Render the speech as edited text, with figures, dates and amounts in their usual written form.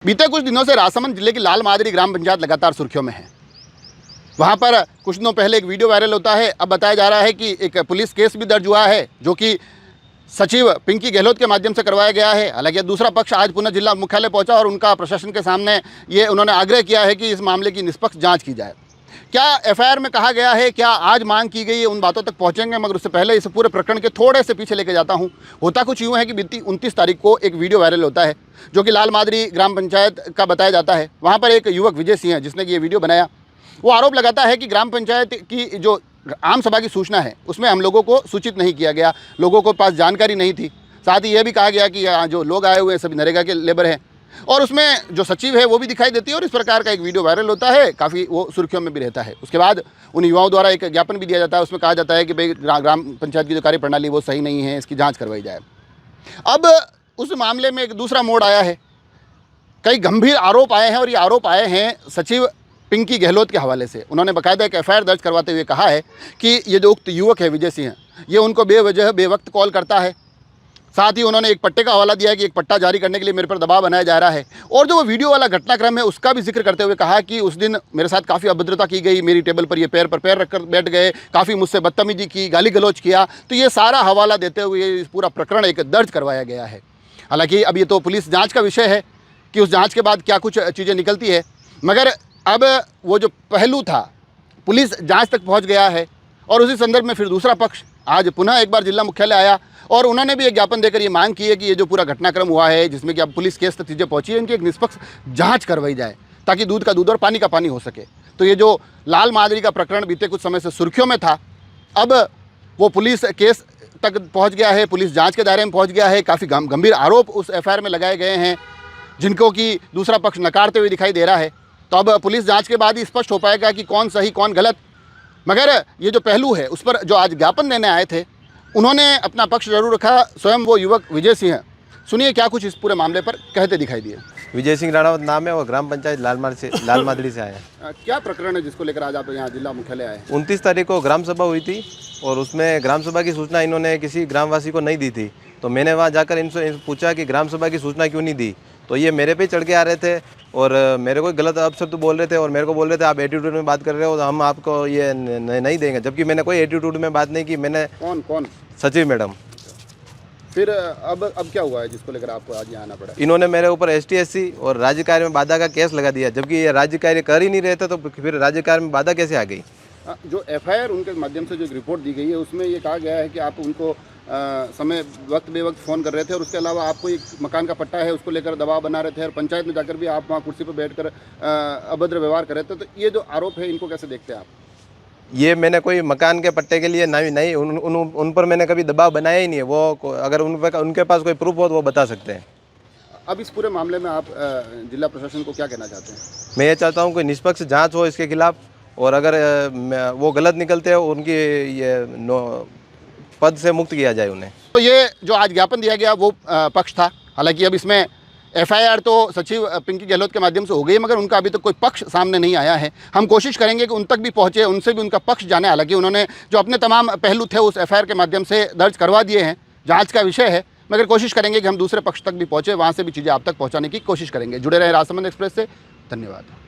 बीते कुछ दिनों से राजसमंद जिले की लाल मादरी ग्राम पंचायत लगातार सुर्खियों में है। वहां पर कुछ दिनों पहले एक वीडियो वायरल होता है। अब बताया जा रहा है कि एक पुलिस केस भी दर्ज हुआ है, जो कि सचिव पिंकी गहलोत के माध्यम से करवाया गया है। हालांकि दूसरा पक्ष आज पुनः जिला मुख्यालय पहुंचा और उनका प्रशासन के सामने ये उन्होंने आग्रह किया है कि इस मामले की निष्पक्ष जाँच की जाए। क्या एफआईआर में कहा गया है, क्या आज मांग की गई है, उन बातों तक पहुंचेंगे, मगर उससे पहले इस पूरे प्रकरण के थोड़े से पीछे लेके जाता हूं। होता कुछ यूं है कि बीती 29 तारीख को एक वीडियो वायरल होता है, जो कि लाल मादरी ग्राम पंचायत का बताया जाता है। वहां पर एक युवक विजय सिंह है, जिसने ये वीडियो बनाया। वो आरोप लगाता है कि ग्राम पंचायत की जो आम सभा की सूचना है, उसमें हम लोगों को सूचित नहीं किया गया, लोगों को पास जानकारी नहीं थी। साथ ही यह भी कहा गया कि जो लोग आए हुए हैं सभी नरेगा के लेबर हैं, और उसमें जो सचिव है वो भी दिखाई देती है। और इस प्रकार का एक वीडियो वायरल होता है, काफ़ी वो सुर्खियों में भी रहता है। उसके बाद उन युवाओं द्वारा एक ज्ञापन भी दिया जाता है। उसमें कहा जाता है कि भाई ग्राम पंचायत की जो कार्यप्रणाली वो सही नहीं है, इसकी जांच करवाई जाए। अब उस मामले में एक दूसरा मोड़ आया है, कई गंभीर आरोप आए हैं, और ये आरोप आए हैं सचिव पिंकी गहलोत के हवाले से। उन्होंने बाकायदा एक एफआईआर दर्ज करवाते हुए कहा है कि ये जो उक्त युवक है विजय सिंह, ये उनको बेवजह बेवक्त कॉल करता है। साथ ही उन्होंने एक पट्टे का हवाला दिया है कि एक पट्टा जारी करने के लिए मेरे पर दबाव बनाया जा रहा है। और जो वो वीडियो वाला घटनाक्रम है उसका भी जिक्र करते हुए कहा कि उस दिन मेरे साथ काफ़ी अभद्रता की गई, मेरी टेबल पर ये पैर पर पैर रखकर बैठ गए, काफ़ी मुझसे बदतमीजी की, गाली गलौज किया। तो ये सारा हवाला देते हुए इस पूरा प्रकरण एक दर्ज करवाया गया है। हालांकि अब ये तो पुलिस जाँच का विषय है कि उस जाँच के बाद क्या कुछ चीज़ें निकलती है, मगर अब वो जो पहलू था पुलिस जाँच तक पहुँच गया है। और उसी संदर्भ में फिर दूसरा पक्ष आज पुनः एक बार जिला मुख्यालय आया और उन्होंने भी एक ज्ञापन देकर ये मांग की है कि ये जो पूरा घटनाक्रम हुआ है, जिसमें कि अब पुलिस केस तक चीज़ें पहुंची है, इनकी एक निष्पक्ष जांच करवाई जाए, ताकि दूध का दूध और पानी का पानी हो सके। तो ये जो लाल मादरी का प्रकरण बीते कुछ समय से सुर्खियों में था, अब वो पुलिस केस तक पहुँच गया है, पुलिस जाँच के दायरे में पहुँच गया है। काफ़ी गंभीर आरोप उस एफआईआर में लगाए गए हैं, जिनको कि दूसरा पक्ष नकारते हुए दिखाई दे रहा है। तो अब पुलिस जाँच के बाद ही स्पष्ट हो पाएगा कि कौन सही कौन गलत। मगर ये जो पहलू है उस पर जो आज ज्ञापन देने आए थे, उन्होंने अपना पक्ष जरूर रखा। स्वयं वो युवक विजय सिंह है, सुनिए क्या कुछ इस पूरे मामले पर कहते दिखाई दिए। विजय सिंह राणावत नाम है और ग्राम पंचायत लाल मादरी से आए हैं। क्या प्रकरण है जिसको लेकर आज आप यहाँ जिला मुख्यालय आए? 29 तारीख को ग्राम सभा हुई थी और उसमें ग्राम सभा की सूचना इन्होंने किसी ग्रामवासी को नहीं दी थी। तो मैंने वहाँ जाकर इनसे पूछा कि ग्राम सभा की सूचना क्यों नहीं दी। तो ये मेरे पे चढ़ के आ रहे थे और मेरे को गलत अपशब्द बोल रहे थे और मेरे को बोल रहे थे आप एटीट्यूड में बात कर रहे हो, तो हम आपको ये नहीं देंगे। जबकि मैंने कोई एटीट्यूड में बात नहीं की। मैंने कौन सचिव मैडम। फिर अब क्या हुआ है जिसको लेकर आपको आज यहाँ आना पड़ा? इन्होंने मेरे ऊपर ST/SC और राज्य कार्य में बाधा का केस लगा दिया, जबकि ये राज्य कार्य कर ही नहीं रहे थे। तो फिर राज्य कार्य में बाधा कैसे आ गई? जो एफआईआर उनके माध्यम से जो एक रिपोर्ट दी गई है, उसमें ये कहा गया है कि आप उनको समय वक्त बेवक्त फ़ोन कर रहे थे, और उसके अलावा आपको एक मकान का पट्टा है उसको लेकर दबाव बना रहे थे, और पंचायत में जाकर भी आप वहाँ कुर्सी पर बैठकर अभद्र व्यवहार कर रहे थे। तो ये जो आरोप है, इनको कैसे देखते हैं आप? ये मैंने कोई मकान के पट्टे के लिए नहीं उन पर मैंने कभी दबाव बनाया ही नहीं है। वो अगर उनके पास कोई प्रूफ हो तो वो बता सकते हैं। अब इस पूरे मामले में आप जिला प्रशासन को क्या कहना चाहते हैं? मैं ये चाहता हूँ कि निष्पक्ष जांच हो इसके खिलाफ, और अगर वो गलत निकलते हैं उनकी ये पद से मुक्त किया जाए उन्हें। तो ये जो आज ज्ञापन दिया गया वो पक्ष था। हालांकि अब इसमें एफआईआर तो सचिव पिंकी गहलोत के माध्यम से हो गई, मगर उनका अभी तक कोई पक्ष सामने नहीं आया है। हम कोशिश करेंगे कि उन तक भी पहुंचे, उनसे भी उनका पक्ष जाने। हालांकि उन्होंने जो अपने तमाम पहलू थे उस एफआईआर के माध्यम से दर्ज करवा दिए हैं, जांच का विषय है, मगर कोशिश करेंगे कि हम दूसरे पक्ष तक भी पहुंचे, वहां से भी चीज़ें आप तक पहुंचाने की कोशिश करेंगे। जुड़े रहे राजसमंद एक्सप्रेस से, धन्यवाद।